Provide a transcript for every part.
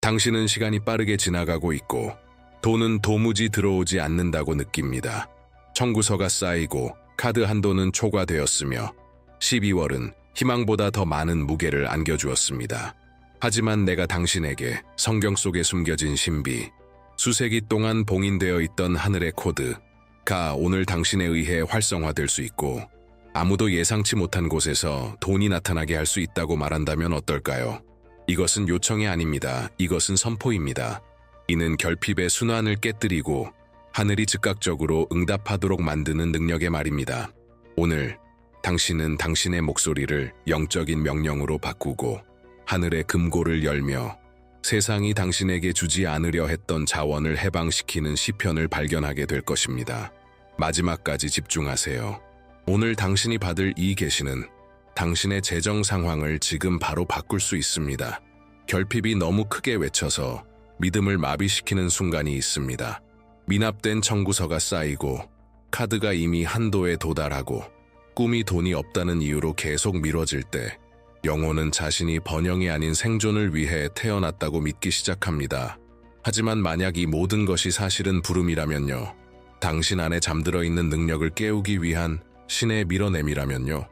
당신은 시간이 빠르게 지나가고 있고 돈은 도무지 들어오지 않는다고 느낍니다. 청구서가 쌓이고 카드 한도는 초과되었으며 12월은 희망보다 더 많은 무게를 안겨주었습니다. 하지만 내가 당신에게 성경 속에 숨겨진 신비, 수세기 동안 봉인되어 있던 하늘의 코드가 오늘 당신에 의해 활성화될 수 있고 아무도 예상치 못한 곳에서 돈이 나타나게 할 수 있다고 말한다면 어떨까요? 이것은 요청이 아닙니다. 이것은 선포입니다. 이는 결핍의 순환을 깨뜨리고 하늘이 즉각적으로 응답하도록 만드는 능력의 말입니다. 오늘 당신은 당신의 목소리를 영적인 명령으로 바꾸고 하늘의 금고를 열며 세상이 당신에게 주지 않으려 했던 자원을 해방시키는 시편을 발견하게 될 것입니다. 마지막까지 집중하세요. 오늘 당신이 받을 이 계시는 당신의 재정 상황을 지금 바로 바꿀 수 있습니다. 결핍이 너무 크게 외쳐서 믿음을 마비시키는 순간이 있습니다. 미납된 청구서가 쌓이고 카드가 이미 한도에 도달하고 꿈이 돈이 없다는 이유로 계속 미뤄질 때 영혼은 자신이 번영이 아닌 생존을 위해 태어났다고 믿기 시작합니다. 하지만 만약 이 모든 것이 사실은 부름이라면요. 당신 안에 잠들어 있는 능력을 깨우기 위한 신의 밀어냄이라면요.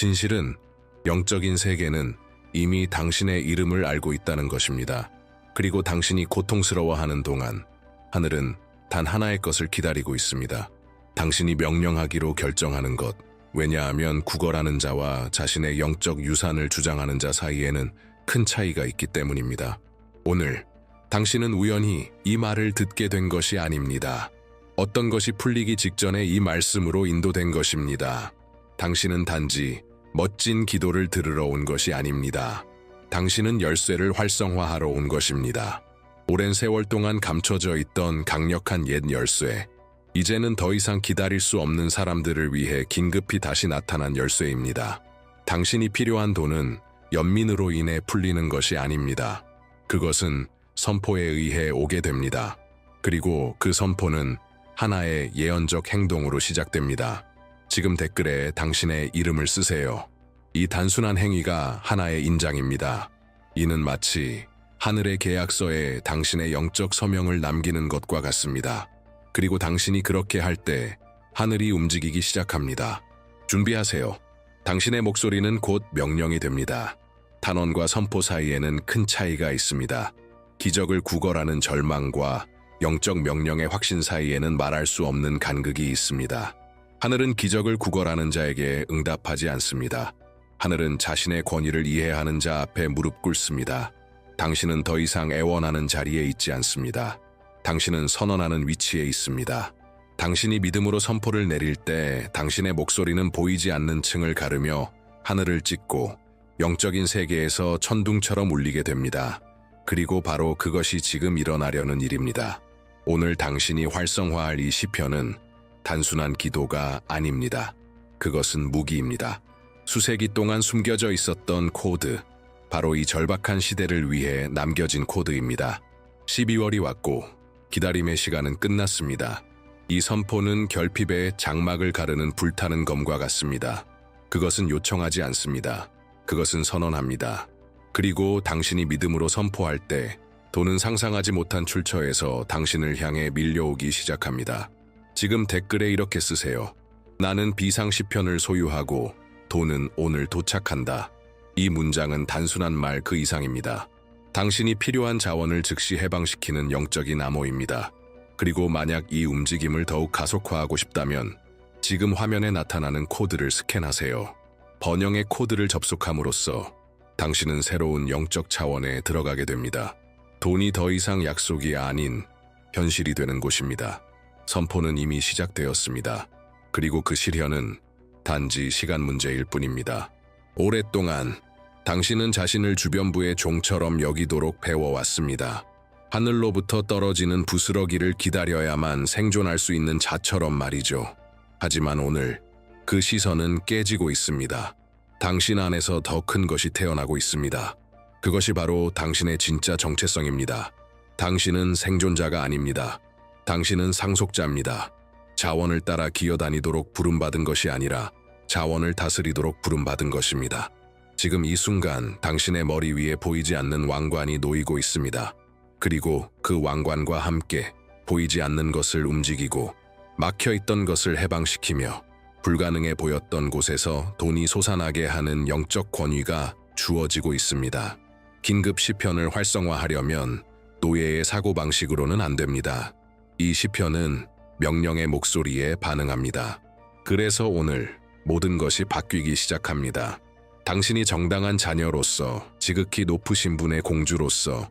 진실은 영적인 세계는 이미 당신의 이름을 알고 있다는 것입니다. 그리고 당신이 고통스러워하는 동안 하늘은 단 하나의 것을 기다리고 있습니다. 당신이 명령하기로 결정하는 것. 왜냐하면 구걸하는 자와 자신의 영적 유산을 주장하는 자 사이에는 큰 차이가 있기 때문입니다. 오늘 당신은 우연히 이 말을 듣게 된 것이 아닙니다. 어떤 것이 풀리기 직전에 이 말씀으로 인도된 것입니다. 당신은 단지 멋진 기도를 들으러 온 것이 아닙니다. 당신은 열쇠를 활성화하러 온 것입니다. 오랜 세월 동안 감춰져 있던 강력한 옛 열쇠. 이제는 더 이상 기다릴 수 없는 사람들을 위해 긴급히 다시 나타난 열쇠입니다. 당신이 필요한 돈은 연민으로 인해 풀리는 것이 아닙니다. 그것은 선포에 의해 오게 됩니다. 그리고 그 선포는 하나의 예언적 행동으로 시작됩니다. 지금 댓글에 당신의 이름을 쓰세요. 이 단순한 행위가 하나의 인장입니다. 이는 마치 하늘의 계약서에 당신의 영적 서명을 남기는 것과 같습니다. 그리고 당신이 그렇게 할 때 하늘이 움직이기 시작합니다. 준비하세요. 당신의 목소리는 곧 명령이 됩니다. 탄원과 선포 사이에는 큰 차이가 있습니다. 기적을 구걸하는 절망과 영적 명령의 확신 사이에는 말할 수 없는 간극이 있습니다. 하늘은 기적을 구걸하는 자에게 응답하지 않습니다. 하늘은 자신의 권위를 이해하는 자 앞에 무릎 꿇습니다. 당신은 더 이상 애원하는 자리에 있지 않습니다. 당신은 선언하는 위치에 있습니다. 당신이 믿음으로 선포를 내릴 때 당신의 목소리는 보이지 않는 층을 가르며 하늘을 찢고 영적인 세계에서 천둥처럼 울리게 됩니다. 그리고 바로 그것이 지금 일어나려는 일입니다. 오늘 당신이 활성화할 이 시편은 단순한 기도가 아닙니다. 그것은 무기입니다. 수세기 동안 숨겨져 있었던 코드, 바로 이 절박한 시대를 위해 남겨진 코드입니다. 12월이 왔고 기다림의 시간은 끝났습니다. 이 선포는 결핍의 장막을 가르는 불타는 검과 같습니다. 그것은 요청하지 않습니다. 그것은 선언합니다. 그리고 당신이 믿음으로 선포할 때 돈은 상상하지 못한 출처에서 당신을 향해 밀려오기 시작합니다. 지금 댓글에 이렇게 쓰세요. 나는 비상시편을 소유하고 돈은 오늘 도착한다. 이 문장은 단순한 말 그 이상입니다. 당신이 필요한 자원을 즉시 해방시키는 영적인 암호입니다. 그리고 만약 이 움직임을 더욱 가속화하고 싶다면 지금 화면에 나타나는 코드를 스캔하세요. 번영의 코드를 접속함으로써 당신은 새로운 영적 차원에 들어가게 됩니다. 돈이 더 이상 약속이 아닌 현실이 되는 곳입니다. 선포는 이미 시작되었습니다. 그리고 그 실현은 단지 시간 문제일 뿐입니다. 오랫동안 당신은 자신을 주변부의 종처럼 여기도록 배워왔습니다. 하늘로부터 떨어지는 부스러기를 기다려야만 생존할 수 있는 자처럼 말이죠. 하지만 오늘 그 시선은 깨지고 있습니다. 당신 안에서 더 큰 것이 태어나고 있습니다. 그것이 바로 당신의 진짜 정체성입니다. 당신은 생존자가 아닙니다. 당신은 상속자입니다. 자원을 따라 기어다니도록 부름받은 것이 아니라 자원을 다스리도록 부름받은 것입니다. 지금 이 순간 당신의 머리 위에 보이지 않는 왕관이 놓이고 있습니다. 그리고 그 왕관과 함께 보이지 않는 것을 움직이고 막혀있던 것을 해방시키며 불가능해 보였던 곳에서 돈이 솟아나게 하는 영적 권위가 주어지고 있습니다. 긴급 시편을 활성화하려면 노예의 사고방식으로는 안 됩니다. 이 시편은 명령의 목소리에 반응합니다. 그래서 오늘 모든 것이 바뀌기 시작합니다. 당신이 정당한 자녀로서, 지극히 높으신 분의 공주로서,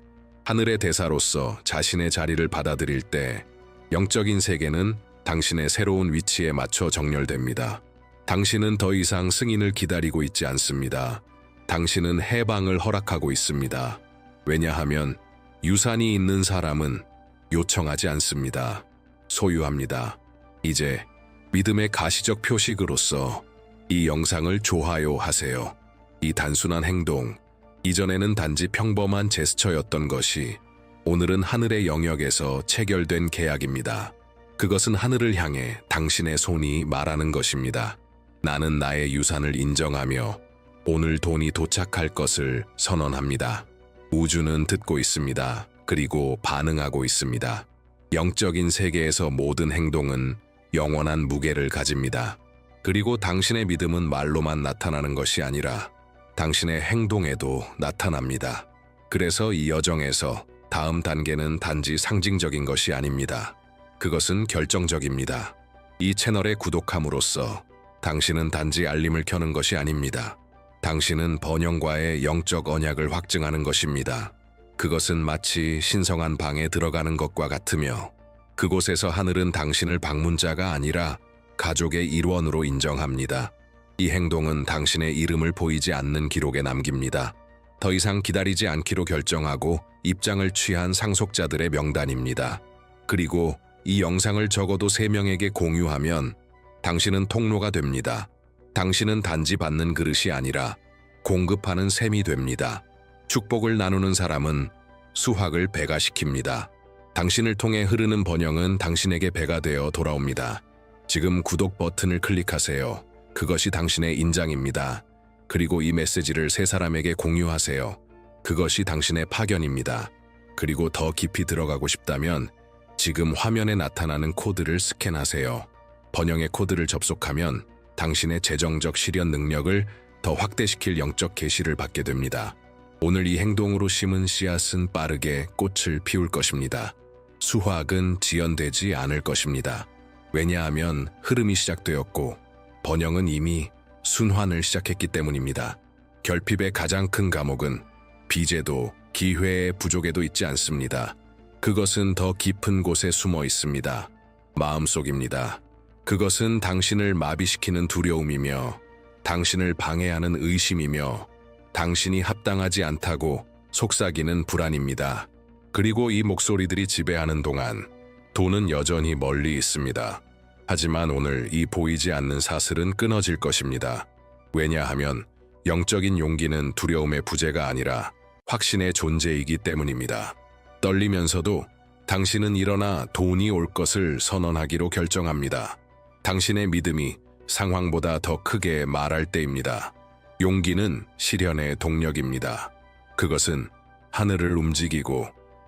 하늘의 대사로서 자신의 자리를 받아들일 때 영적인 세계는 당신의 새로운 위치에 맞춰 정렬됩니다. 당신은 더 이상 승인을 기다리고 있지 않습니다. 당신은 해방을 허락하고 있습니다. 왜냐하면 유산이 있는 사람은 요청하지 않습니다. 소유합니다. 이제 믿음의 가시적 표식으로서 이 영상을 좋아요하세요. 이 단순한 행동, 이전에는 단지 평범한 제스처였던 것이 오늘은 하늘의 영역에서 체결된 계약입니다. 그것은 하늘을 향해 당신의 손이 말하는 것입니다. 나는 나의 유산을 인정하며 오늘 돈이 도착할 것을 선언합니다. 우주는 듣고 있습니다. 그리고 반응하고 있습니다. 영적인 세계에서 모든 행동은 영원한 무게를 가집니다. 그리고 당신의 믿음은 말로만 나타나는 것이 아니라 당신의 행동에도 나타납니다. 그래서 이 여정에서 다음 단계는 단지 상징적인 것이 아닙니다. 그것은 결정적입니다. 이 채널에 구독함으로써 당신은 단지 알림을 켜는 것이 아닙니다. 당신은 번영과의 영적 언약을 확증하는 것입니다. 그것은 마치 신성한 방에 들어가는 것과 같으며 그곳에서 하늘은 당신을 방문자가 아니라 가족의 일원으로 인정합니다. 이 행동은 당신의 이름을 보이지 않는 기록에 남깁니다. 더 이상 기다리지 않기로 결정하고 입장을 취한 상속자들의 명단입니다. 그리고 이 영상을 적어도 3명에게 공유하면 당신은 통로가 됩니다. 당신은 단지 받는 그릇이 아니라 공급하는 셈이 됩니다. 축복을 나누는 사람은 수확을 배가시킵니다. 당신을 통해 흐르는 번영은 당신에게 배가 되어 돌아옵니다. 지금 구독 버튼을 클릭하세요. 그것이 당신의 인장입니다. 그리고 이 메시지를 3사람에게 공유하세요. 그것이 당신의 파견입니다. 그리고 더 깊이 들어가고 싶다면 지금 화면에 나타나는 코드를 스캔하세요. 번영의 코드를 접속하면 당신의 재정적 실현 능력을 더 확대시킬 영적 계시를 받게 됩니다. 오늘 이 행동으로 심은 씨앗은 빠르게 꽃을 피울 것입니다. 수확은 지연되지 않을 것입니다. 왜냐하면 흐름이 시작되었고 번영은 이미 순환을 시작했기 때문입니다. 결핍의 가장 큰 감옥은 비제도, 기회의 부족에도 있지 않습니다. 그것은 더 깊은 곳에 숨어 있습니다. 마음속입니다. 그것은 당신을 마비시키는 두려움이며 당신을 방해하는 의심이며 당신이 합당하지 않다고 속삭이는 불안입니다. 그리고 이 목소리들이 지배하는 동안 돈은 여전히 멀리 있습니다. 하지만 오늘 이 보이지 않는 사슬은 끊어질 것입니다. 왜냐하면 영적인 용기는 두려움의 부재가 아니라 확신의 존재이기 때문입니다. 떨리면서도 당신은 일어나 돈이 올 것을 선언하기로 결정합니다. 당신의 믿음이 상황보다 더 크게 말할 때입니다. 용기는 실현의 동력입니다. 그것은 하늘을 움직이고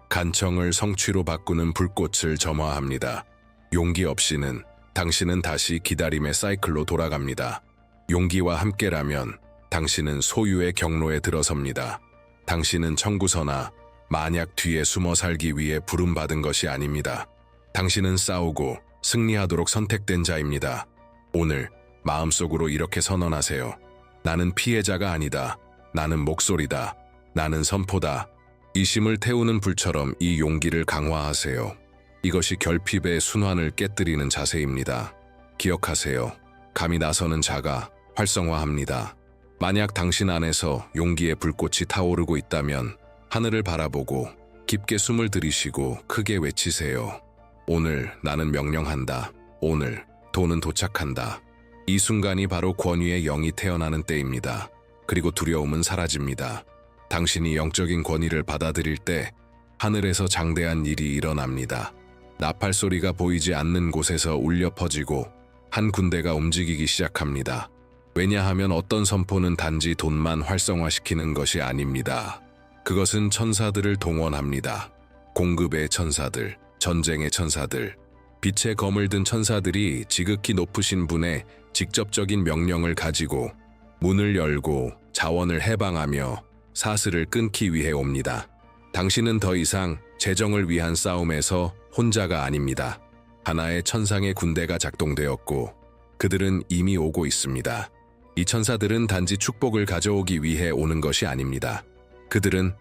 간청을 성취로 바꾸는 불꽃을 점화합니다. 용기 없이는 당신은 다시 기다림의 사이클로 돌아갑니다. 용기와 함께라면 당신은 소유의 경로에 들어섭니다. 당신은 청구서나 만약 뒤에 숨어 살기 위해 부름받은 것이 아닙니다. 당신은 싸우고 승리하도록 선택된 자입니다. 오늘 마음속으로 이렇게 선언하세요. 나는 피해자가 아니다. 나는 목소리다. 나는 선포다. 이심을 태우는 불처럼 이 용기를 강화하세요. 이것이 결핍의 순환을 깨뜨리는 자세입니다. 기억하세요. 감히 나서는 자가 활성화합니다. 만약 당신 안에서 용기의 불꽃이 타오르고 있다면 하늘을 바라보고 깊게 숨을 들이쉬고 크게 외치세요. 오늘 나는 명령한다. 오늘 돈은 도착한다. 이 순간이 바로 권위의 영이 태어나는 때입니다. 그리고 두려움은 사라집니다. 당신이 영적인 권위를 받아들일 때 하늘에서 장대한 일이 일어납니다. 나팔 소리가 보이지 않는 곳에서 울려 퍼지고 한 군대가 움직이기 시작합니다. 왜냐하면 어떤 선포는 단지 돈만 활성화시키는 것이 아닙니다. 그것은 천사들을 동원합니다. 공급의 천사들, 전쟁의 천사들, 빛의 검을 든 천사들이 지극히 높으신 분의 직접적인 명령을 가지고 문을 열고 자원을 해방하며 사슬을 끊기 위해 옵니다. 당신은 더 이상 재정을 위한 싸움에서 혼자가 아닙니다. 하나의 천상의 군대가 작동되었고 그들은 이미 오고 있습니다. 이 천사들은 단지 축복을 가져오기 위해 오는 것이 아닙니다. 그들은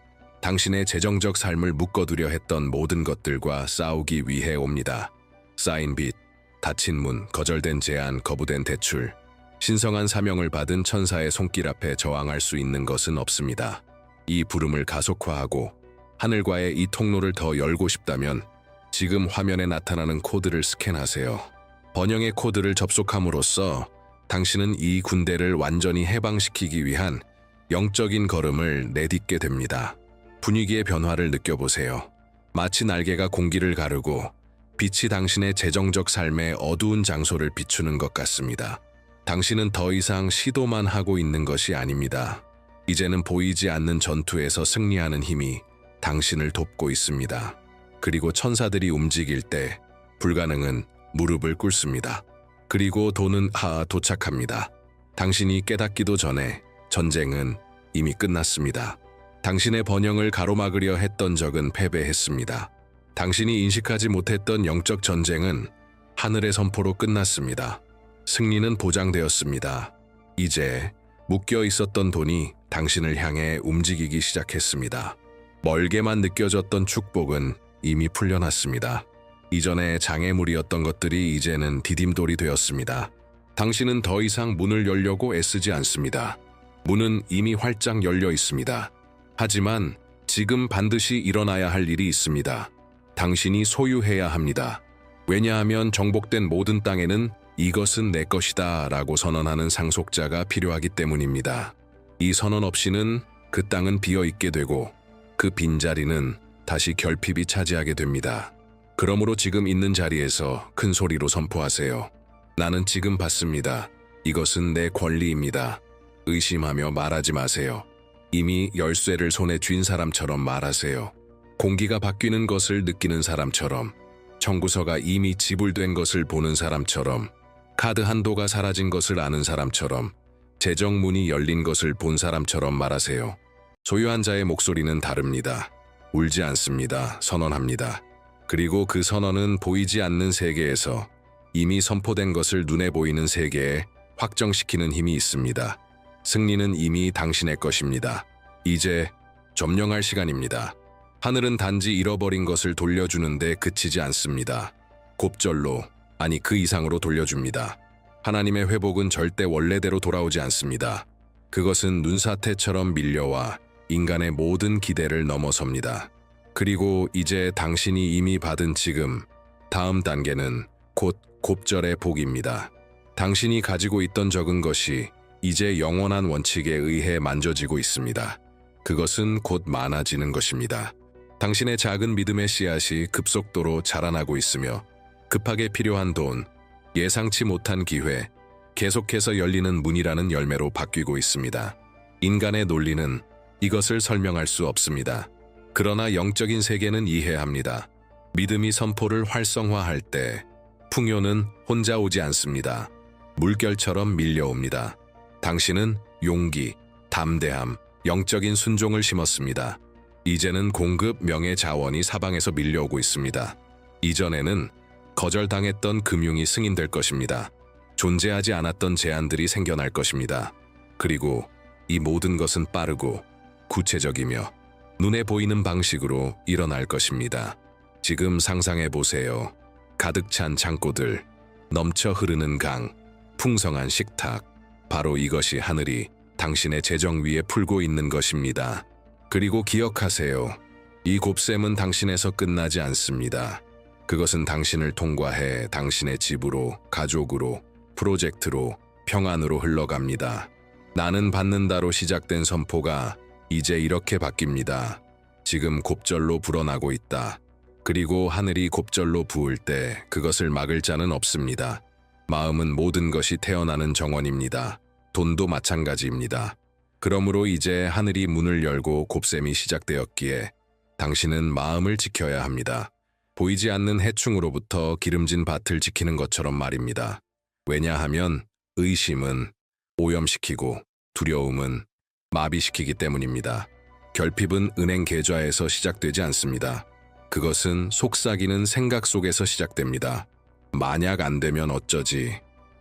당신의 재정적 삶을 묶어두려 했던 모든 것들과 싸우기 위해 옵니다. 쌓인 빚, 닫힌 문, 거절된 제안, 거부된 대출, 신성한 사명을 받은 천사의 손길 앞에 저항할 수 있는 것은 없습니다. 이 부름을 가속화하고 하늘과의 이 통로를 더 열고 싶다면 지금 화면에 나타나는 코드를 스캔하세요. 번영의 코드를 접속함으로써 당신은 이 군대를 완전히 해방시키기 위한 영적인 걸음을 내딛게 됩니다. 분위기의 변화를 느껴보세요. 마치 날개가 공기를 가르고 빛이 당신의 재정적 삶의 어두운 장소를 비추는 것 같습니다. 당신은 더 이상 시도만 하고 있는 것이 아닙니다. 이제는 보이지 않는 전투에서 승리하는 힘이 당신을 돕고 있습니다. 그리고 천사들이 움직일 때 불가능은 무릎을 꿇습니다. 그리고 돈은 도착합니다. 당신이 깨닫기도 전에 전쟁은 이미 끝났습니다. 당신의 번영을 가로막으려 했던 적은 패배했습니다. 당신이 인식하지 못했던 영적 전쟁은 하늘의 선포로 끝났습니다. 승리는 보장되었습니다. 이제 묶여 있었던 돈이 당신을 향해 움직이기 시작했습니다. 멀게만 느껴졌던 축복은 이미 풀려났습니다. 이전에 장애물이었던 것들이 이제는 디딤돌이 되었습니다. 당신은 더 이상 문을 열려고 애쓰지 않습니다. 문은 이미 활짝 열려 있습니다. 하지만 지금 반드시 일어나야 할 일이 있습니다. 당신이 소유해야 합니다. 왜냐하면 정복된 모든 땅에는 이것은 내 것이다 라고 선언하는 상속자가 필요하기 때문입니다. 이 선언 없이는 그 땅은 비어있게 되고 그 빈자리는 다시 결핍이 차지하게 됩니다. 그러므로 지금 있는 자리에서 큰 소리로 선포하세요. 나는 지금 받습니다. 이것은 내 권리입니다. 의심하며 말하지 마세요. 이미 열쇠를 손에 쥔 사람처럼 말하세요. 공기가 바뀌는 것을 느끼는 사람처럼, 청구서가 이미 지불된 것을 보는 사람처럼, 카드 한도가 사라진 것을 아는 사람처럼, 재정문이 열린 것을 본 사람처럼 말하세요. 소유한 자의 목소리는 다릅니다. 울지 않습니다. 선언합니다. 그리고 그 선언은 보이지 않는 세계에서 이미 선포된 것을 눈에 보이는 세계에 확정시키는 힘이 있습니다. 승리는 이미 당신의 것입니다. 이제 점령할 시간입니다. 하늘은 단지 잃어버린 것을 돌려주는데 그치지 않습니다. 곱절로, 아니 그 이상으로 돌려줍니다. 하나님의 회복은 절대 원래대로 돌아오지 않습니다. 그것은 눈사태처럼 밀려와 인간의 모든 기대를 넘어섭니다. 그리고 이제 당신이 이미 받은 지금, 다음 단계는 곧 곱절의 복입니다. 당신이 가지고 있던 적은 것이 이제 영원한 원칙에 의해 만져지고 있습니다. 그것은 곧 많아지는 것입니다. 당신의 작은 믿음의 씨앗이 급속도로 자라나고 있으며 급하게 필요한 돈, 예상치 못한 기회, 계속해서 열리는 문이라는 열매로 바뀌고 있습니다. 인간의 논리는 이것을 설명할 수 없습니다. 그러나 영적인 세계는 이해합니다. 믿음이 선포를 활성화할 때 풍요는 혼자 오지 않습니다. 물결처럼 밀려옵니다. 당신은 용기, 담대함, 영적인 순종을 심었습니다. 이제는 공급, 명예, 자원이 사방에서 밀려오고 있습니다. 이전에는 거절당했던 금융이 승인될 것입니다. 존재하지 않았던 제안들이 생겨날 것입니다. 그리고 이 모든 것은 빠르고 구체적이며 눈에 보이는 방식으로 일어날 것입니다. 지금 상상해 보세요. 가득 찬 창고들, 넘쳐 흐르는 강, 풍성한 식탁. 바로 이것이 하늘이 당신의 재정 위에 풀고 있는 것입니다. 그리고 기억하세요. 이 곱셈은 당신에서 끝나지 않습니다. 그것은 당신을 통과해 당신의 집으로, 가족으로, 프로젝트로, 평안으로 흘러갑니다. 나는 받는다로 시작된 선포가 이제 이렇게 바뀝니다. 지금 곱절로 불어나고 있다. 그리고 하늘이 곱절로 부을 때 그것을 막을 자는 없습니다. 마음은 모든 것이 태어나는 정원입니다. 돈도 마찬가지입니다. 그러므로 이제 하늘이 문을 열고 곱셈이 시작되었기에 당신은 마음을 지켜야 합니다. 보이지 않는 해충으로부터 기름진 밭을 지키는 것처럼 말입니다. 왜냐하면 의심은 오염시키고 두려움은 마비시키기 때문입니다. 결핍은 은행 계좌에서 시작되지 않습니다. 그것은 속삭이는 생각 속에서 시작됩니다. 만약 안 되면 어쩌지?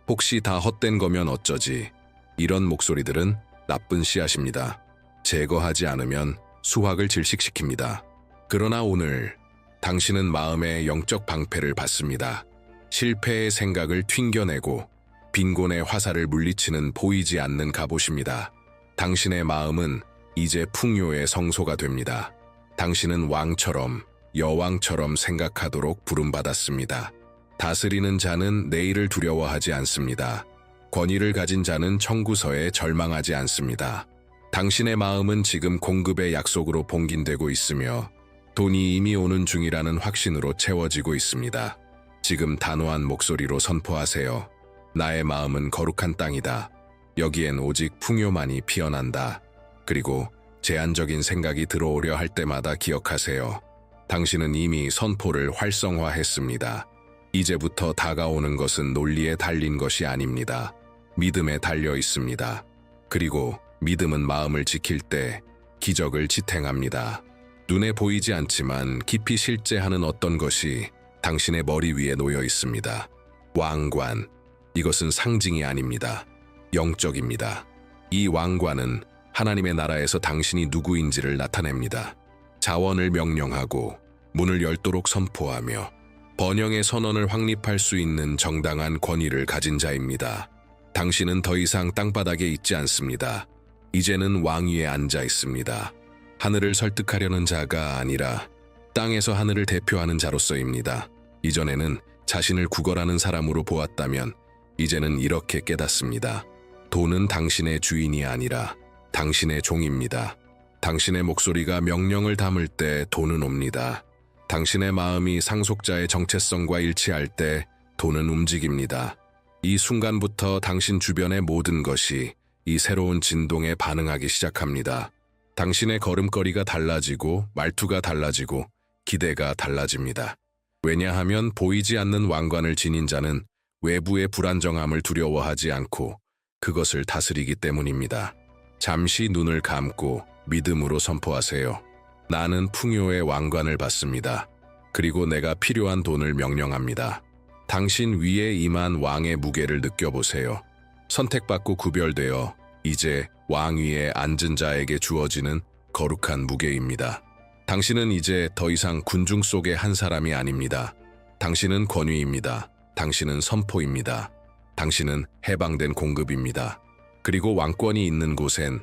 혹시 다 헛된 거면 어쩌지? 이런 목소리들은 나쁜 씨앗입니다. 제거하지 않으면 수확을 질식시킵니다. 그러나 오늘 당신은 마음의 영적 방패를 받습니다. 실패의 생각을 튕겨내고 빈곤의 화살을 물리치는 보이지 않는 갑옷입니다. 당신의 마음은 이제 풍요의 성소가 됩니다. 당신은 왕처럼 여왕처럼 생각하도록 부름받았습니다. 다스리는 자는 내일을 두려워하지 않습니다. 권위를 가진 자는 청구서에 절망하지 않습니다. 당신의 마음은 지금 공급의 약속으로 봉긴되고 있으며 돈이 이미 오는 중이라는 확신으로 채워지고 있습니다. 지금 단호한 목소리로 선포하세요. 나의 마음은 거룩한 땅이다. 여기엔 오직 풍요만이 피어난다. 그리고 제한적인 생각이 들어오려 할 때마다 기억하세요. 당신은 이미 선포를 활성화했습니다. 이제부터 다가오는 것은 논리에 달린 것이 아닙니다. 믿음에 달려 있습니다. 그리고 믿음은 마음을 지킬 때 기적을 지탱합니다. 눈에 보이지 않지만 깊이 실제하는 어떤 것이 당신의 머리 위에 놓여 있습니다. 왕관. 이것은 상징이 아닙니다. 영적입니다. 이 왕관은 하나님의 나라에서 당신이 누구인지를 나타냅니다. 자원을 명령하고 문을 열도록 선포하며 번영의 선언을 확립할 수 있는 정당한 권위를 가진 자입니다. 당신은 더 이상 땅바닥에 있지 않습니다. 이제는 왕위에 앉아 있습니다. 하늘을 설득하려는 자가 아니라 땅에서 하늘을 대표하는 자로서입니다. 이전에는 자신을 구걸하는 사람으로 보았다면 이제는 이렇게 깨닫습니다. 돈은 당신의 주인이 아니라 당신의 종입니다. 당신의 목소리가 명령을 담을 때 돈은 옵니다. 당신의 마음이 상속자의 정체성과 일치할 때 돈은 움직입니다. 이 순간부터 당신 주변의 모든 것이 이 새로운 진동에 반응하기 시작합니다. 당신의 걸음걸이가 달라지고 말투가 달라지고 기대가 달라집니다. 왜냐하면 보이지 않는 왕관을 지닌 자는 외부의 불안정함을 두려워하지 않고 그것을 다스리기 때문입니다. 잠시 눈을 감고 믿음으로 선포하세요. 나는 풍요의 왕관을 받습니다. 그리고 내가 필요한 돈을 명령합니다. 당신 위에 임한 왕의 무게를 느껴보세요. 선택받고 구별되어 이제 왕위에 앉은 자에게 주어지는 거룩한 무게입니다. 당신은 이제 더 이상 군중 속의 한 사람이 아닙니다. 당신은 권위입니다. 당신은 선포입니다. 당신은 해방된 공급입니다. 그리고 왕권이 있는 곳엔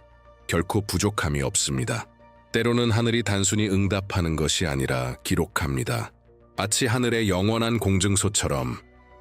결코 부족함이 없습니다. 때로는 하늘이 단순히 응답하는 것이 아니라 기록합니다. 마치 하늘의 영원한 공증소처럼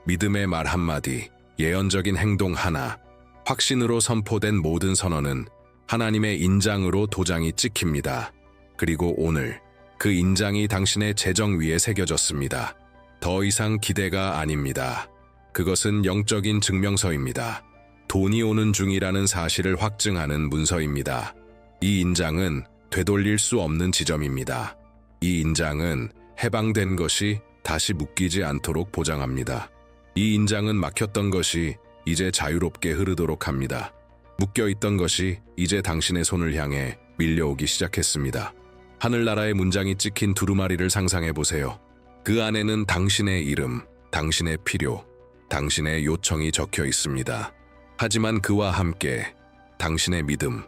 믿음의 말 한마디, 예언적인 행동 하나, 확신으로 선포된 모든 선언은 하나님의 인장으로 도장이 찍힙니다. 그리고 오늘 그 인장이 당신의 재정 위에 새겨졌습니다. 더 이상 기대가 아닙니다. 그것은 영적인 증명서입니다. 돈이 오는 중이라는 사실을 확증하는 문서입니다. 이 인장은 되돌릴 수 없는 지점입니다. 이 인장은 해방된 것이 다시 묶이지 않도록 보장합니다. 이 인장은 막혔던 것이 이제 자유롭게 흐르도록 합니다. 묶여있던 것이 이제 당신의 손을 향해 밀려오기 시작했습니다. 하늘나라의 문장이 찍힌 두루마리를 상상해보세요. 그 안에는 당신의 이름, 당신의 필요, 당신의 요청이 적혀 있습니다. 하지만 그와 함께 당신의 믿음,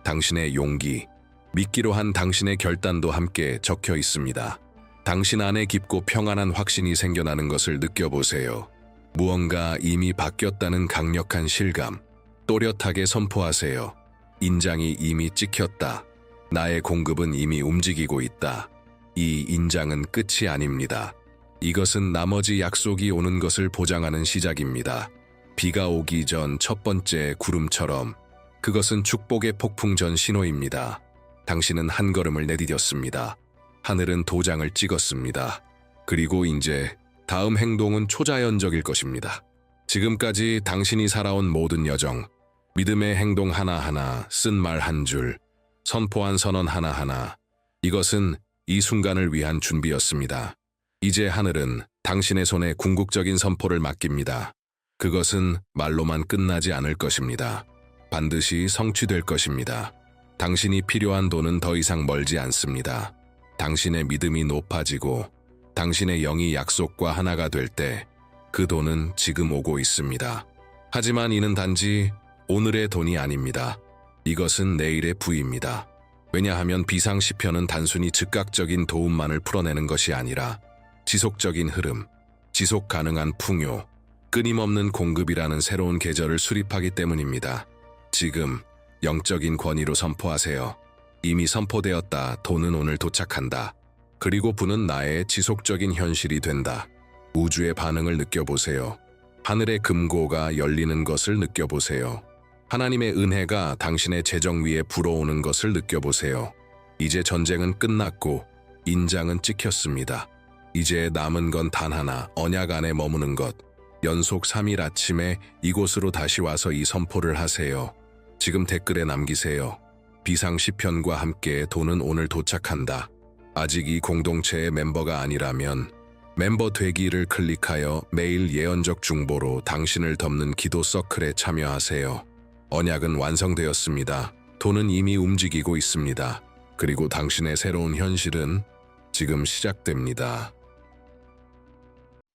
당신의 용기, 믿기로 한 당신의 결단도 함께 적혀 있습니다. 당신 안에 깊고 평안한 확신이 생겨나는 것을 느껴보세요. 무언가 이미 바뀌었다는 강력한 실감, 또렷하게 선포하세요. 인장이 이미 찍혔다. 나의 공급은 이미 움직이고 있다. 이 인장은 끝이 아닙니다. 이것은 나머지 약속이 오는 것을 보장하는 시작입니다. 비가 오기 전 첫 번째 구름처럼 그것은 축복의 폭풍 전 신호입니다. 당신은 한 걸음을 내디뎠습니다. 하늘은 도장을 찍었습니다. 그리고 이제 다음 행동은 초자연적일 것입니다. 지금까지 당신이 살아온 모든 여정, 믿음의 행동 하나하나, 쓴 말 한 줄, 선포한 선언 하나하나, 이것은 이 순간을 위한 준비였습니다. 이제 하늘은 당신의 손에 궁극적인 선포를 맡깁니다. 그것은 말로만 끝나지 않을 것입니다. 반드시 성취될 것입니다. 당신이 필요한 돈은 더 이상 멀지 않습니다. 당신의 믿음이 높아지고 당신의 영이 약속과 하나가 될 때 그 돈은 지금 오고 있습니다. 하지만 이는 단지 오늘의 돈이 아닙니다. 이것은 내일의 부입니다. 왜냐하면 비상시편은 단순히 즉각적인 도움만을 풀어내는 것이 아니라 지속적인 흐름, 지속 가능한 풍요, 끊임없는 공급이라는 새로운 계절을 수립하기 때문입니다. 지금 영적인 권위로 선포하세요. 이미 선포되었다. 돈은 오늘 도착한다. 그리고 부는 나의 지속적인 현실이 된다. 우주의 반응을 느껴보세요. 하늘의 금고가 열리는 것을 느껴보세요. 하나님의 은혜가 당신의 재정 위에 불어오는 것을 느껴보세요. 이제 전쟁은 끝났고 인장은 찍혔습니다. 이제 남은 건 단 하나, 언약 안에 머무는 것. 연속 3일 아침에 이곳으로 다시 와서 이 선포를 하세요. 지금 댓글에 남기세요. 비상시편과 함께 돈은 오늘 도착한다. 아직 이 공동체의 멤버가 아니라면 멤버 되기를 클릭하여 매일 예언적 중보로 당신을 덮는 기도 서클에 참여하세요. 언약은 완성되었습니다. 돈은 이미 움직이고 있습니다. 그리고 당신의 새로운 현실은 지금 시작됩니다.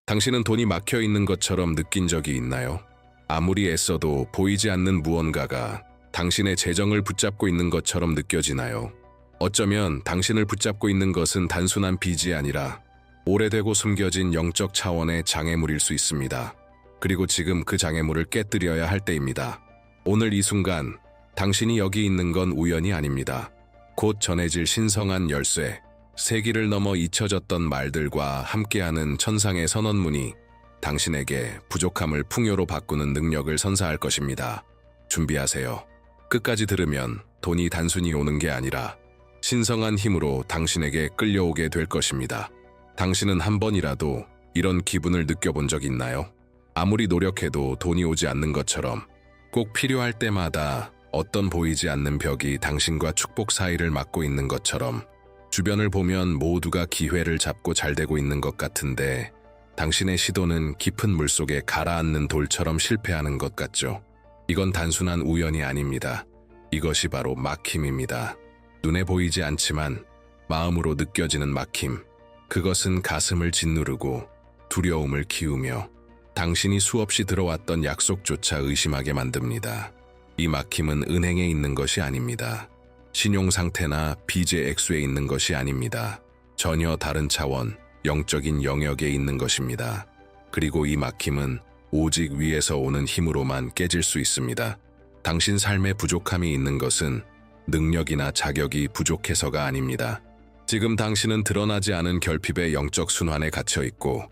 당신은 돈이 막혀 있는 것처럼 느낀 적이 있나요? 아무리 애써도 보이지 않는 무언가가 당신의 재정을 붙잡고 있는 것처럼 느껴지나요? 어쩌면 당신을 붙잡고 있는 것은 단순한 빚이 아니라 오래되고 숨겨진 영적 차원의 장애물일 수 있습니다. 그리고 지금 그 장애물을 깨뜨려야 할 때입니다. 오늘 이 순간 당신이 여기 있는 건 우연이 아닙니다. 곧 전해질 신성한 열쇠, 세기를 넘어 잊혀졌던 말들과 함께하는 천상의 선언문이 당신에게 부족함을 풍요로 바꾸는 능력을 선사할 것입니다. 준비하세요. 끝까지 들으면 돈이 단순히 오는 게 아니라 신성한 힘으로 당신에게 끌려오게 될 것입니다. 당신은 한 번이라도 이런 기분을 느껴본 적 있나요? 아무리 노력해도 돈이 오지 않는 것처럼 꼭 필요할 때마다 어떤 보이지 않는 벽이 당신과 축복 사이를 막고 있는 것처럼 주변을 보면 모두가 기회를 잡고 잘 되고 있는 것 같은데 당신의 시도는 깊은 물속에 가라앉는 돌처럼 실패하는 것 같죠? 이건 단순한 우연이 아닙니다. 이것이 바로 막힘입니다. 눈에 보이지 않지만 마음으로 느껴지는 막힘. 그것은 가슴을 짓누르고 두려움을 키우며 당신이 수없이 들어왔던 약속조차 의심하게 만듭니다. 이 막힘은 은행에 있는 것이 아닙니다. 신용 상태나 빚의 액수에 있는 것이 아닙니다. 전혀 다른 차원, 영적인 영역에 있는 것입니다. 그리고 이 막힘은 오직 위에서 오는 힘으로만 깨질 수 있습니다. 당신 삶에 부족함이 있는 것은 능력이나 자격이 부족해서가 아닙니다. 지금 당신은 드러나지 않은 결핍의 영적 순환에 갇혀 있고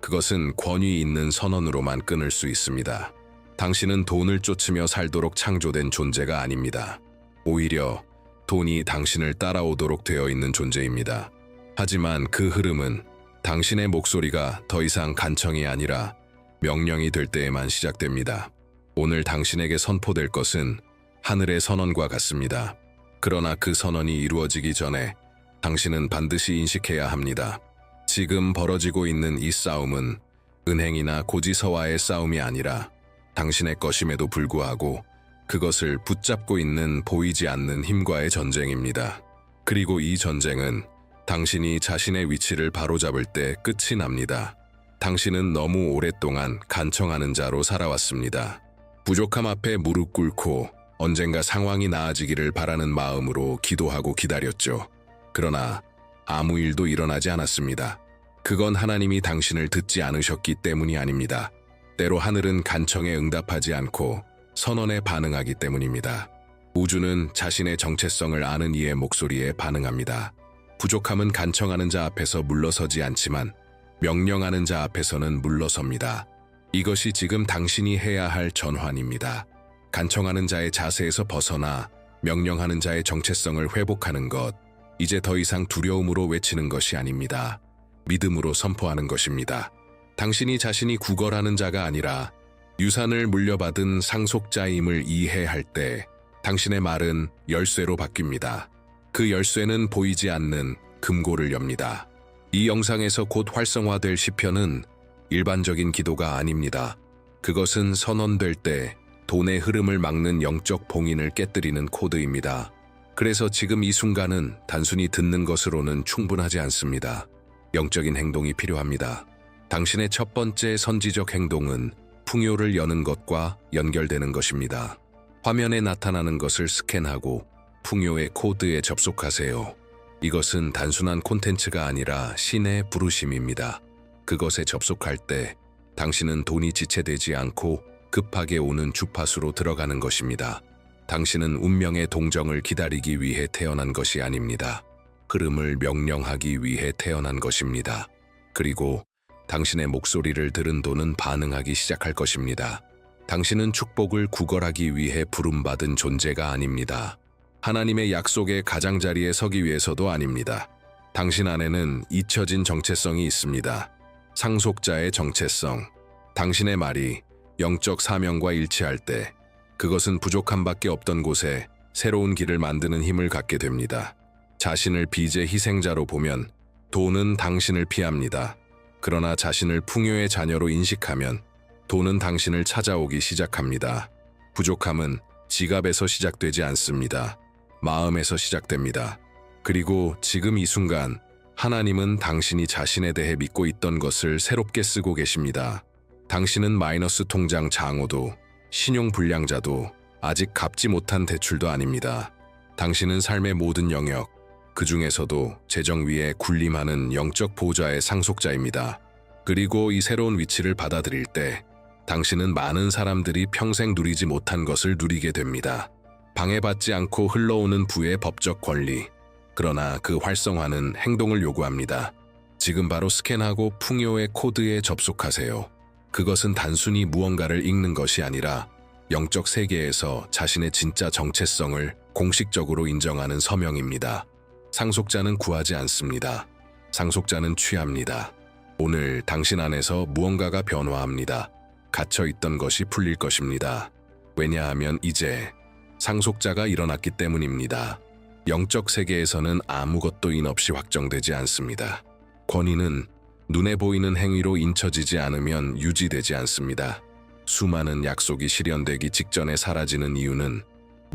그것은 권위 있는 선언으로만 끊을 수 있습니다. 당신은 돈을 쫓으며 살도록 창조된 존재가 아닙니다. 오히려 돈이 당신을 따라오도록 되어 있는 존재입니다. 하지만 그 흐름은 당신의 목소리가 더 이상 간청이 아니라 명령이 될 때에만 시작됩니다. 오늘 당신에게 선포될 것은 하늘의 선언과 같습니다. 그러나 그 선언이 이루어지기 전에 당신은 반드시 인식해야 합니다. 지금 벌어지고 있는 이 싸움은 은행이나 고지서와의 싸움이 아니라 당신의 것임에도 불구하고 그것을 붙잡고 있는 보이지 않는 힘과의 전쟁입니다. 그리고 이 전쟁은 당신이 자신의 위치를 바로잡을 때 끝이 납니다. 당신은 너무 오랫동안 간청하는 자로 살아왔습니다. 부족함 앞에 무릎 꿇고 언젠가 상황이 나아지기를 바라는 마음으로 기도하고 기다렸죠. 그러나 아무 일도 일어나지 않았습니다. 그건 하나님이 당신을 듣지 않으셨기 때문이 아닙니다. 때로 하늘은 간청에 응답하지 않고 선언에 반응하기 때문입니다. 우주는 자신의 정체성을 아는 이의 목소리에 반응합니다. 부족함은 간청하는 자 앞에서 물러서지 않지만 명령하는 자 앞에서는 물러섭니다. 이것이 지금 당신이 해야 할 전환입니다. 간청하는 자의 자세에서 벗어나 명령하는 자의 정체성을 회복하는 것. 이제 더 이상 두려움으로 외치는 것이 아닙니다. 믿음으로 선포하는 것입니다. 당신이 자신이 구걸하는 자가 아니라 유산을 물려받은 상속자임을 이해할 때 당신의 말은 열쇠로 바뀝니다. 그 열쇠는 보이지 않는 금고를 엽니다. 이 영상에서 곧 활성화될 시편은 일반적인 기도가 아닙니다. 그것은 선언될 때 돈의 흐름을 막는 영적 봉인을 깨뜨리는 코드입니다. 그래서 지금 이 순간은 단순히 듣는 것으로는 충분하지 않습니다. 영적인 행동이 필요합니다. 당신의 첫 번째 선지적 행동은 풍요를 여는 것과 연결되는 것입니다. 화면에 나타나는 것을 스캔하고 풍요의 코드에 접속하세요. 이것은 단순한 콘텐츠가 아니라 신의 부르심입니다. 그것에 접속할 때 당신은 돈이 지체되지 않고 급하게 오는 주파수로 들어가는 것입니다. 당신은 운명의 동정을 기다리기 위해 태어난 것이 아닙니다. 흐름을 명령하기 위해 태어난 것입니다. 그리고 당신의 목소리를 들은 돈은 반응하기 시작할 것입니다. 당신은 축복을 구걸하기 위해 부름받은 존재가 아닙니다. 하나님의 약속의 가장자리에 서기 위해서도 아닙니다. 당신 안에는 잊혀진 정체성이 있습니다. 상속자의 정체성. 당신의 말이 영적 사명과 일치할 때 그것은 부족함밖에 없던 곳에 새로운 길을 만드는 힘을 갖게 됩니다. 자신을 빚의 희생자로 보면 돈은 당신을 피합니다. 그러나 자신을 풍요의 자녀로 인식하면 돈은 당신을 찾아오기 시작합니다. 부족함은 지갑에서 시작되지 않습니다. 마음에서 시작됩니다. 그리고 지금 이 순간 하나님은 당신이 자신에 대해 믿고 있던 것을 새롭게 쓰고 계십니다. 당신은 마이너스 통장 장어도 신용 불량자도 아직 갚지 못한 대출도 아닙니다. 당신은 삶의 모든 영역, 그 중에서도 재정 위에 군림하는 영적 보좌의 상속자입니다. 그리고 이 새로운 위치를 받아들일 때 당신은 많은 사람들이 평생 누리지 못한 것을 누리게 됩니다. 방해받지 않고 흘러오는 부의 법적 권리. 그러나 그 활성화는 행동을 요구합니다. 지금 바로 스캔하고 풍요의 코드에 접속하세요. 그것은 단순히 무언가를 읽는 것이 아니라 영적 세계에서 자신의 진짜 정체성을 공식적으로 인정하는 서명입니다. 상속자는 구하지 않습니다. 상속자는 취합니다. 오늘 당신 안에서 무언가가 변화합니다. 갇혀있던 것이 풀릴 것입니다. 왜냐하면 이제 상속자가 일어났기 때문입니다. 영적 세계에서는 아무것도 인없이 확정되지 않습니다. 권위는 눈에 보이는 행위로 인쳐지지 않으면 유지되지 않습니다. 수많은 약속이 실현되기 직전에 사라지는 이유는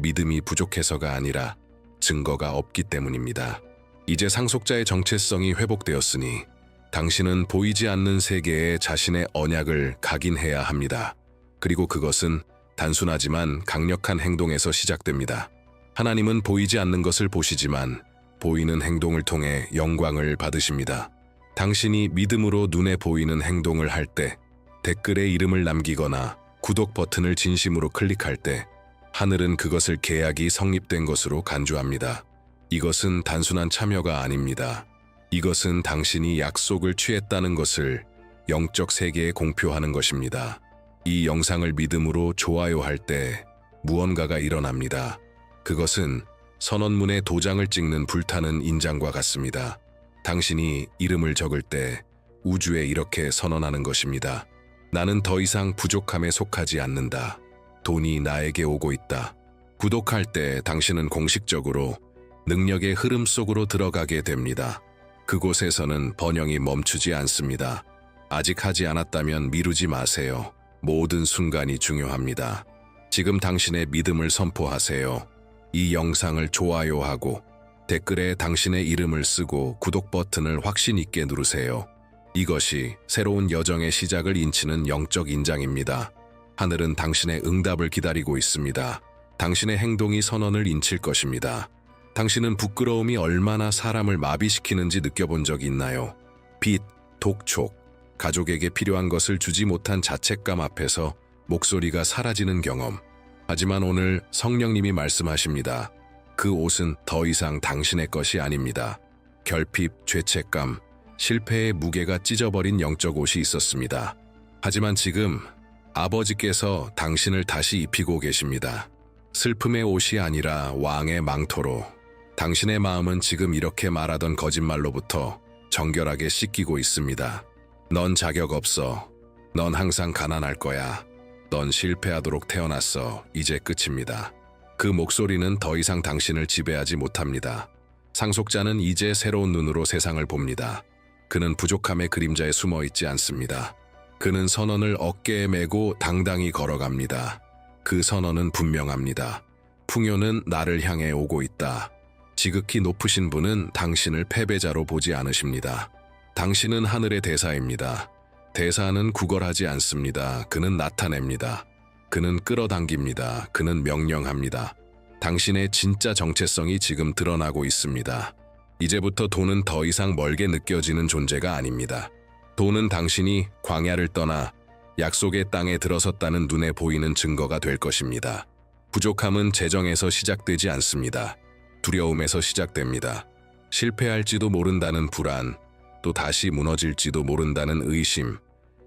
믿음이 부족해서가 아니라 증거가 없기 때문입니다. 이제 상속자의 정체성이 회복되었으니 당신은 보이지 않는 세계에 자신의 언약을 각인해야 합니다. 그리고 그것은 단순하지만 강력한 행동에서 시작됩니다. 하나님은 보이지 않는 것을 보시지만 보이는 행동을 통해 영광을 받으십니다. 당신이 믿음으로 눈에 보이는 행동을 할 때, 댓글에 이름을 남기거나 구독 버튼을 진심으로 클릭할 때 하늘은 그것을 계약이 성립된 것으로 간주합니다. 이것은 단순한 참여가 아닙니다. 이것은 당신이 약속을 취했다는 것을 영적 세계에 공표하는 것입니다. 이 영상을 믿음으로 좋아요할 때 무언가가 일어납니다. 그것은 선언문에 도장을 찍는 불타는 인장과 같습니다. 당신이 이름을 적을 때 우주에 이렇게 선언하는 것입니다. 나는 더 이상 부족함에 속하지 않는다. 돈이 나에게 오고 있다. 구독할 때 당신은 공식적으로 능력의 흐름 속으로 들어가게 됩니다. 그곳에서는 번영이 멈추지 않습니다. 아직 하지 않았다면 미루지 마세요. 모든 순간이 중요합니다. 지금 당신의 믿음을 선포하세요. 이 영상을 좋아요하고 댓글에 당신의 이름을 쓰고 구독 버튼을 확신 있게 누르세요. 이것이 새로운 여정의 시작을 인치는 영적 인장입니다. 하늘은 당신의 응답을 기다리고 있습니다. 당신의 행동이 선언을 인칠 것입니다. 당신은 부끄러움이 얼마나 사람을 마비시키는지 느껴본 적이 있나요? 빚, 독촉, 가족에게 필요한 것을 주지 못한 자책감 앞에서 목소리가 사라지는 경험. 하지만 오늘 성령님이 말씀하십니다. 그 옷은 더 이상 당신의 것이 아닙니다. 결핍, 죄책감, 실패의 무게가 찢어버린 영적 옷이 있었습니다. 하지만 지금 아버지께서 당신을 다시 입히고 계십니다. 슬픔의 옷이 아니라 왕의 망토로. 당신의 마음은 지금 이렇게 말하던 거짓말로부터 정결하게 씻기고 있습니다. 넌 자격 없어. 넌 항상 가난할 거야. 넌 실패하도록 태어났어. 이제 끝입니다. 그 목소리는 더 이상 당신을 지배하지 못합니다. 상속자는 이제 새로운 눈으로 세상을 봅니다. 그는 부족함의 그림자에 숨어 있지 않습니다. 그는 선언을 어깨에 메고 당당히 걸어갑니다. 그 선언은 분명합니다. 풍요는 나를 향해 오고 있다. 지극히 높으신 분은 당신을 패배자로 보지 않으십니다. 당신은 하늘의 대사입니다. 대사는 구걸하지 않습니다. 그는 나타냅니다. 그는 끌어당깁니다. 그는 명령합니다. 당신의 진짜 정체성이 지금 드러나고 있습니다. 이제부터 돈은 더 이상 멀게 느껴지는 존재가 아닙니다. 돈은 당신이 광야를 떠나 약속의 땅에 들어섰다는 눈에 보이는 증거가 될 것입니다. 부족함은 재정에서 시작되지 않습니다. 두려움에서 시작됩니다. 실패할지도 모른다는 불안, 또 다시 무너질지도 모른다는 의심,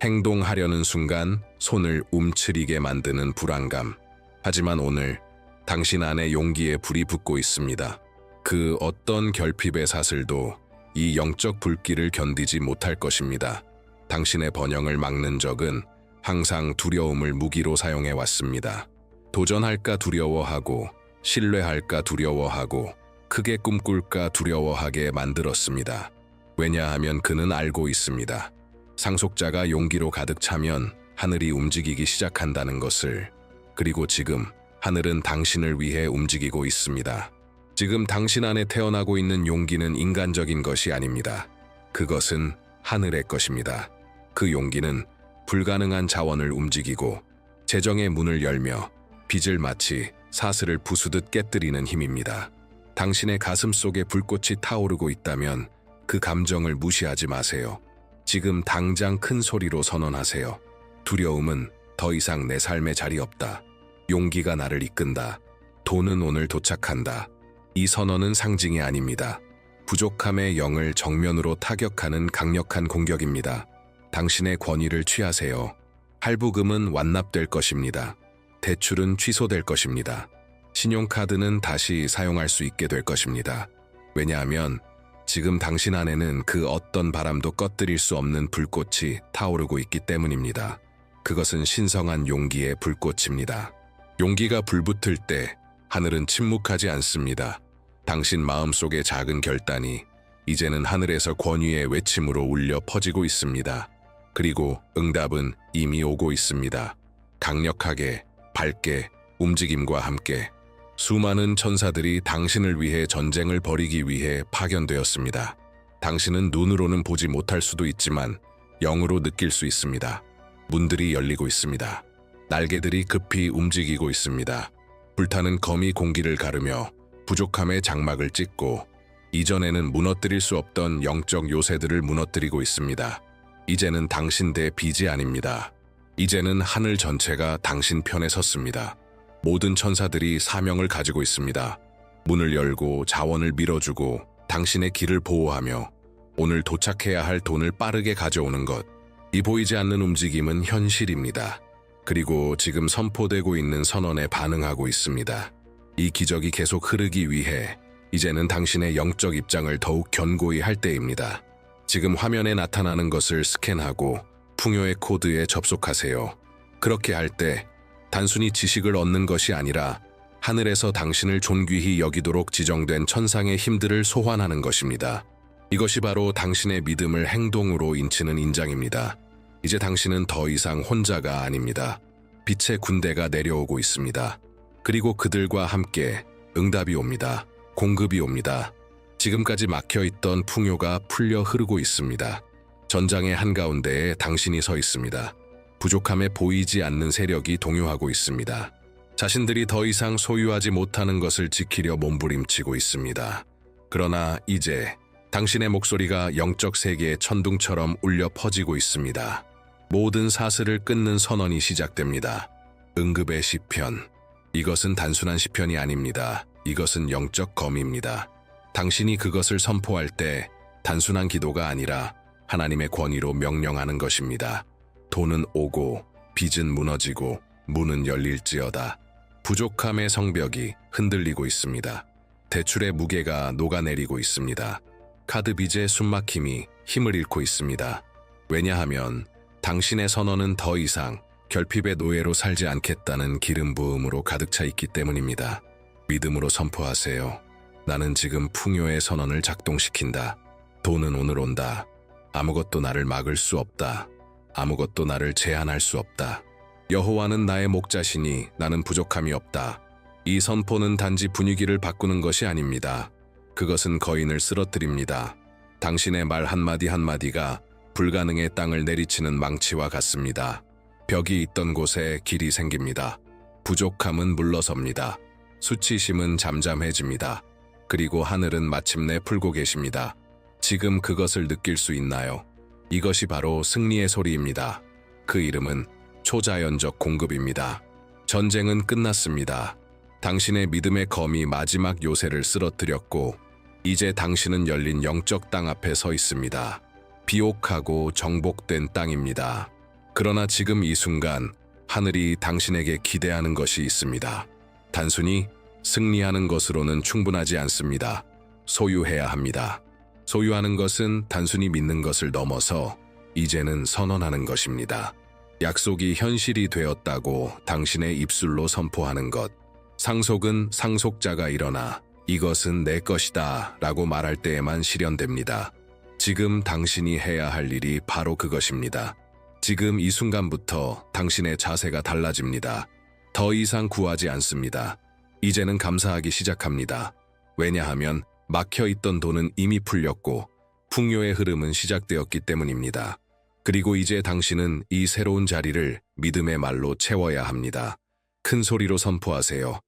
행동하려는 순간 손을 움츠리게 만드는 불안감. 하지만 오늘 당신 안에 용기의 불이 붙고 있습니다. 그 어떤 결핍의 사슬도 이 영적 불길을 견디지 못할 것입니다. 당신의 번영을 막는 적은 항상 두려움을 무기로 사용해 왔습니다. 도전할까 두려워하고, 신뢰할까 두려워하고, 크게 꿈꿀까 두려워하게 만들었습니다. 왜냐하면 그는 알고 있습니다. 상속자가 용기로 가득 차면 하늘이 움직이기 시작한다는 것을. 그리고 지금 하늘은 당신을 위해 움직이고 있습니다. 지금 당신 안에 태어나고 있는 용기는 인간적인 것이 아닙니다. 그것은 하늘의 것입니다. 그 용기는 불가능한 자원을 움직이고 재정의 문을 열며 빚을 마치 사슬을 부수듯 깨뜨리는 힘입니다. 당신의 가슴 속에 불꽃이 타오르고 있다면 그 감정을 무시하지 마세요. 지금 당장 큰 소리로 선언하세요. 두려움은 더 이상 내 삶에 자리 없다. 용기가 나를 이끈다. 돈은 오늘 도착한다. 이 선언은 상징이 아닙니다. 부족함의 영을 정면으로 타격하는 강력한 공격입니다. 당신의 권위를 취하세요. 할부금은 완납될 것입니다. 대출은 취소될 것입니다. 신용카드는 다시 사용할 수 있게 될 것입니다. 왜냐하면 지금 당신 안에는 그 어떤 바람도 꺼뜨릴 수 없는 불꽃이 타오르고 있기 때문입니다. 그것은 신성한 용기의 불꽃입니다. 용기가 불붙을 때 하늘은 침묵하지 않습니다. 당신 마음속의 작은 결단이 이제는 하늘에서 권위의 외침으로 울려 퍼지고 있습니다. 그리고 응답은 이미 오고 있습니다. 강력하게, 밝게, 움직임과 함께 수많은 천사들이 당신을 위해 전쟁을 벌이기 위해 파견되었습니다. 당신은 눈으로는 보지 못할 수도 있지만 영으로 느낄 수 있습니다. 문들이 열리고 있습니다. 날개들이 급히 움직이고 있습니다. 불타는 검이 공기를 가르며 부족함의 장막을 찢고 이전에는 무너뜨릴 수 없던 영적 요새들을 무너뜨리고 있습니다. 이제는 당신 대 빚이 아닙니다. 이제는 하늘 전체가 당신 편에 섰습니다. 모든 천사들이 사명을 가지고 있습니다. 문을 열고 자원을 밀어주고 당신의 길을 보호하며 오늘 도착해야 할 돈을 빠르게 가져오는 것. 이 보이지 않는 움직임은 현실입니다. 그리고 지금 선포되고 있는 선언에 반응하고 있습니다. 이 기적이 계속 흐르기 위해 이제는 당신의 영적 입장을 더욱 견고히 할 때입니다. 지금 화면에 나타나는 것을 스캔하고 풍요의 코드에 접속하세요. 그렇게 할 때 단순히 지식을 얻는 것이 아니라 하늘에서 당신을 존귀히 여기도록 지정된 천상의 힘들을 소환하는 것입니다. 이것이 바로 당신의 믿음을 행동으로 인치는 인장입니다. 이제 당신은 더 이상 혼자가 아닙니다. 빛의 군대가 내려오고 있습니다. 그리고 그들과 함께 응답이 옵니다. 공급이 옵니다. 지금까지 막혀있던 풍요가 풀려 흐르고 있습니다. 전장의 한가운데에 당신이 서 있습니다. 부족함에 보이지 않는 세력이 동요하고 있습니다. 자신들이 더 이상 소유하지 못하는 것을 지키려 몸부림치고 있습니다. 그러나 이제 당신의 목소리가 영적 세계의 천둥처럼 울려 퍼지고 있습니다. 모든 사슬을 끊는 선언이 시작됩니다. 응급의 시편. 이것은 단순한 시편이 아닙니다. 이것은 영적 검입니다. 당신이 그것을 선포할 때 단순한 기도가 아니라 하나님의 권위로 명령하는 것입니다. 돈은 오고 빚은 무너지고 문은 열릴지어다. 부족함의 성벽이 흔들리고 있습니다. 대출의 무게가 녹아내리고 있습니다. 카드 빚의 숨막힘이 힘을 잃고 있습니다. 왜냐하면 당신의 선언은 더 이상 결핍의 노예로 살지 않겠다는 기름 부음으로 가득 차 있기 때문입니다. 믿음으로 선포하세요. 나는 지금 풍요의 선언을 작동시킨다. 돈은 오늘 온다. 아무것도 나를 막을 수 없다. 아무것도 나를 제한할 수 없다. 여호와는 나의 목자시니 나는 부족함이 없다. 이 선포는 단지 분위기를 바꾸는 것이 아닙니다. 그것은 거인을 쓰러뜨립니다. 당신의 말 한마디 한마디가 불가능의 땅을 내리치는 망치와 같습니다. 벽이 있던 곳에 길이 생깁니다. 부족함은 물러섭니다. 수치심은 잠잠해집니다. 그리고 하늘은 마침내 풀고 계십니다. 지금 그것을 느낄 수 있나요? 이것이 바로 승리의 소리입니다. 그 이름은 초자연적 공급입니다. 전쟁은 끝났습니다. 당신의 믿음의 검이 마지막 요새를 쓰러뜨렸고 이제 당신은 열린 영적 땅 앞에 서 있습니다. 비옥하고 정복된 땅입니다. 그러나 지금 이 순간 하늘이 당신에게 기대하는 것이 있습니다. 단순히 승리하는 것으로는 충분하지 않습니다. 소유해야 합니다. 소유하는 것은 단순히 믿는 것을 넘어서 이제는 선언하는 것입니다. 약속이 현실이 되었다고 당신의 입술로 선포하는 것. 상속은 상속자가 일어나 이것은 내 것이다 라고 말할 때에만 실현됩니다. 지금 당신이 해야 할 일이 바로 그것입니다. 지금 이 순간부터 당신의 자세가 달라집니다. 더 이상 구하지 않습니다. 이제는 감사하기 시작합니다. 왜냐하면 막혀있던 돈은 이미 풀렸고 풍요의 흐름은 시작되었기 때문입니다. 그리고 이제 당신은 이 새로운 자리를 믿음의 말로 채워야 합니다. 큰 소리로 선포하세요.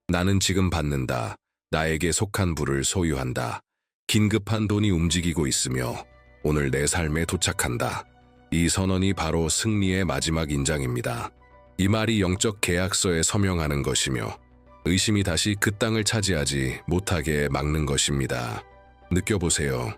나는 지금 받는다. 나에게 속한 부를 소유한다. 긴급한 돈이 움직이고 있으며 오늘 내 삶에 도착한다. 이 선언이 바로 승리의 마지막 인장입니다. 이 말이 영적 계약서에 서명하는 것이며 의심이 다시 그 땅을 차지하지 못하게 막는 것입니다. 느껴보세요.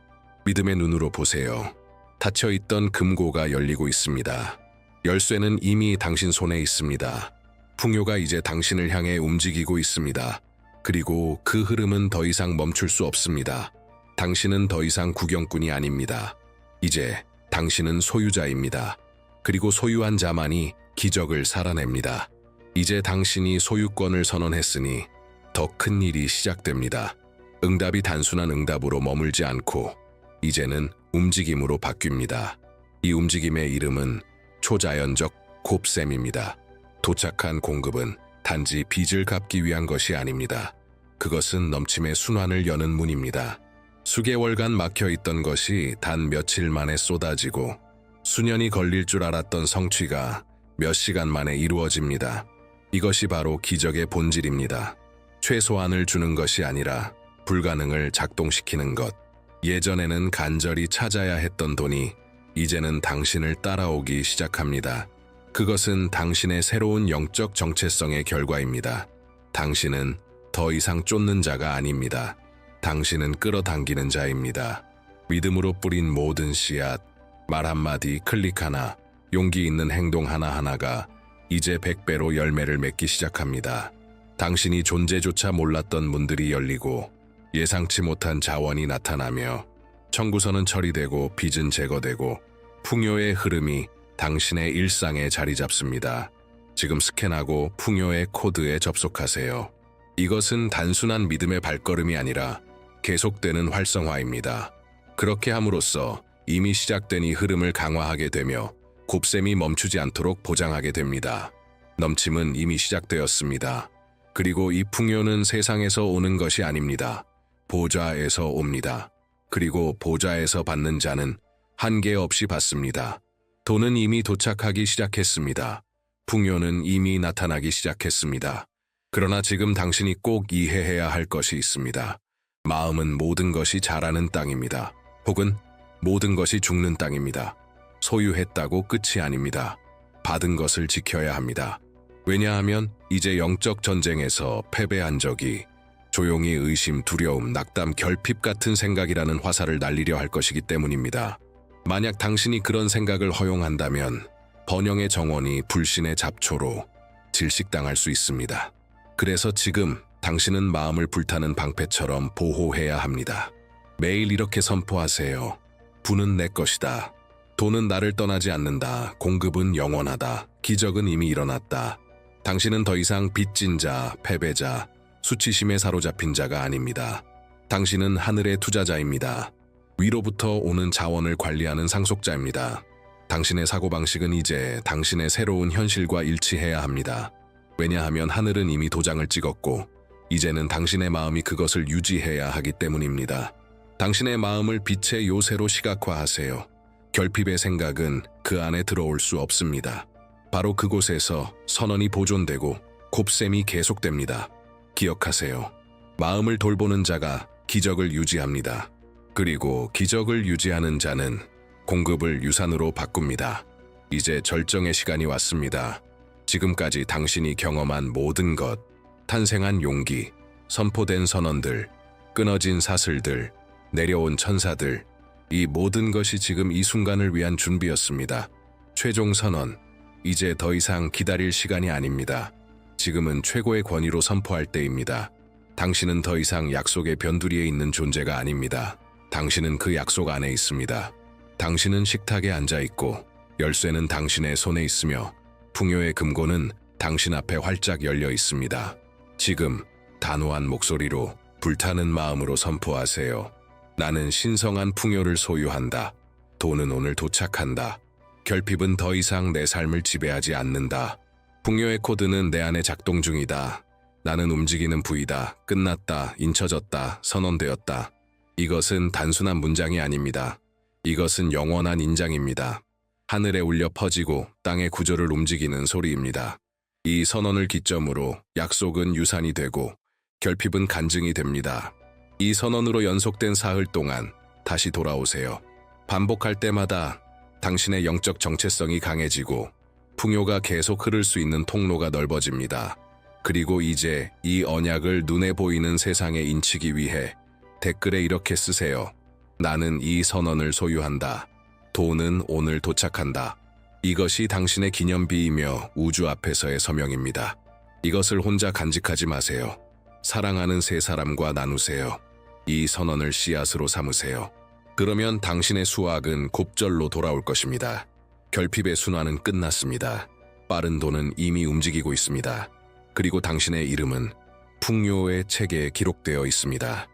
믿음의 눈으로 보세요. 닫혀있던 금고가 열리고 있습니다. 열쇠는 이미 당신 손에 있습니다. 풍요가 이제 당신을 향해 움직이고 있습니다. 그리고 그 흐름은 더 이상 멈출 수 없습니다. 당신은 더 이상 구경꾼이 아닙니다. 이제 당신은 소유자입니다. 그리고 소유한 자만이 기적을 살아냅니다. 이제 당신이 소유권을 선언했으니 더 큰 일이 시작됩니다. 응답이 단순한 응답으로 머물지 않고 이제는 움직임으로 바뀝니다. 이 움직임의 이름은 초자연적 곱셈입니다. 도착한 공급은 단지 빚을 갚기 위한 것이 아닙니다. 그것은 넘침의 순환을 여는 문입니다. 수개월간 막혀있던 것이 단 며칠 만에 쏟아지고 수년이 걸릴 줄 알았던 성취가 몇 시간 만에 이루어집니다. 이것이 바로 기적의 본질입니다. 최소한을 주는 것이 아니라 불가능을 작동시키는 것. 예전에는 간절히 찾아야 했던 돈이 이제는 당신을 따라오기 시작합니다. 그것은 당신의 새로운 영적 정체성의 결과입니다. 당신은 더 이상 쫓는 자가 아닙니다. 당신은 끌어당기는 자입니다. 믿음으로 뿌린 모든 씨앗, 말 한마디, 클릭 하나, 용기 있는 행동 하나하나가 이제 100배로 열매를 맺기 시작합니다. 당신이 존재조차 몰랐던 문들이 열리고 예상치 못한 자원이 나타나며 청구서는 처리되고 빚은 제거되고 풍요의 흐름이 당신의 일상에 자리 잡습니다. 지금 스캔하고 풍요의 코드에 접속하세요. 이것은 단순한 믿음의 발걸음이 아니라 계속되는 활성화입니다. 그렇게 함으로써 이미 시작된 이 흐름을 강화하게 되며 곱셈이 멈추지 않도록 보장하게 됩니다. 넘침은 이미 시작되었습니다. 그리고 이 풍요는 세상에서 오는 것이 아닙니다. 보좌에서 옵니다. 그리고 보좌에서 받는 자는 한계 없이 받습니다. 돈은 이미 도착하기 시작했습니다. 풍요는 이미 나타나기 시작했습니다. 그러나 지금 당신이 꼭 이해해야 할 것이 있습니다. 마음은 모든 것이 자라는 땅입니다. 혹은 모든 것이 죽는 땅입니다. 소유했다고 끝이 아닙니다. 받은 것을 지켜야 합니다. 왜냐하면 이제 영적 전쟁에서 패배한 적이 조용히 의심, 두려움, 낙담, 결핍 같은 생각이라는 화살을 날리려 할 것이기 때문입니다. 만약 당신이 그런 생각을 허용한다면 번영의 정원이 불신의 잡초로 질식당할 수 있습니다. 그래서 지금 당신은 마음을 불타는 방패처럼 보호해야 합니다. 매일 이렇게 선포하세요. 부는 내 것이다. 돈은 나를 떠나지 않는다. 공급은 영원하다. 기적은 이미 일어났다. 당신은 더 이상 빚진 자, 패배자, 수치심에 사로잡힌 자가 아닙니다. 당신은 하늘의 투자자입니다. 위로부터 오는 자원을 관리하는 상속자입니다. 당신의 사고방식은 이제 당신의 새로운 현실과 일치해야 합니다. 왜냐하면 하늘은 이미 도장을 찍었고 이제는 당신의 마음이 그것을 유지해야 하기 때문입니다. 당신의 마음을 빛의 요새로 시각화하세요. 결핍의 생각은 그 안에 들어올 수 없습니다. 바로 그곳에서 선언이 보존되고 곱셈이 계속됩니다. 기억하세요. 마음을 돌보는 자가 기적을 유지합니다. 그리고 기적을 유지하는 자는 공급을 유산으로 바꿉니다. 이제 절정의 시간이 왔습니다. 지금까지 당신이 경험한 모든 것, 탄생한 용기, 선포된 선언들, 끊어진 사슬들, 내려온 천사들, 이 모든 것이 지금 이 순간을 위한 준비였습니다. 최종 선언, 이제 더 이상 기다릴 시간이 아닙니다. 지금은 최고의 권위로 선포할 때입니다. 당신은 더 이상 약속의 변두리에 있는 존재가 아닙니다. 당신은 그 약속 안에 있습니다. 당신은 식탁에 앉아 있고 열쇠는 당신의 손에 있으며 풍요의 금고는 당신 앞에 활짝 열려 있습니다. 지금 단호한 목소리로 불타는 마음으로 선포하세요. 나는 신성한 풍요를 소유한다. 돈은 오늘 도착한다. 결핍은 더 이상 내 삶을 지배하지 않는다. 풍요의 코드는 내 안에 작동 중이다. 나는 움직이는 부이다. 끝났다. 잊혀졌다. 선언되었다. 이것은 단순한 문장이 아닙니다. 이것은 영원한 인장입니다. 하늘에 울려 퍼지고 땅의 구조를 움직이는 소리입니다. 이 선언을 기점으로 약속은 유산이 되고 결핍은 간증이 됩니다. 이 선언으로 연속된 사흘 동안 다시 돌아오세요. 반복할 때마다 당신의 영적 정체성이 강해지고 풍요가 계속 흐를 수 있는 통로가 넓어집니다. 그리고 이제 이 언약을 눈에 보이는 세상에 인치기 위해 댓글에 이렇게 쓰세요. 나는 이 선언을 소유한다. 돈은 오늘 도착한다. 이것이 당신의 기념비이며 우주 앞에서의 서명입니다. 이것을 혼자 간직하지 마세요. 사랑하는 세 사람과 나누세요. 이 선언을 씨앗으로 삼으세요. 그러면 당신의 수확은 곱절로 돌아올 것입니다. 결핍의 순환은 끝났습니다. 빠른 돈은 이미 움직이고 있습니다. 그리고 당신의 이름은 풍요의 책에 기록되어 있습니다.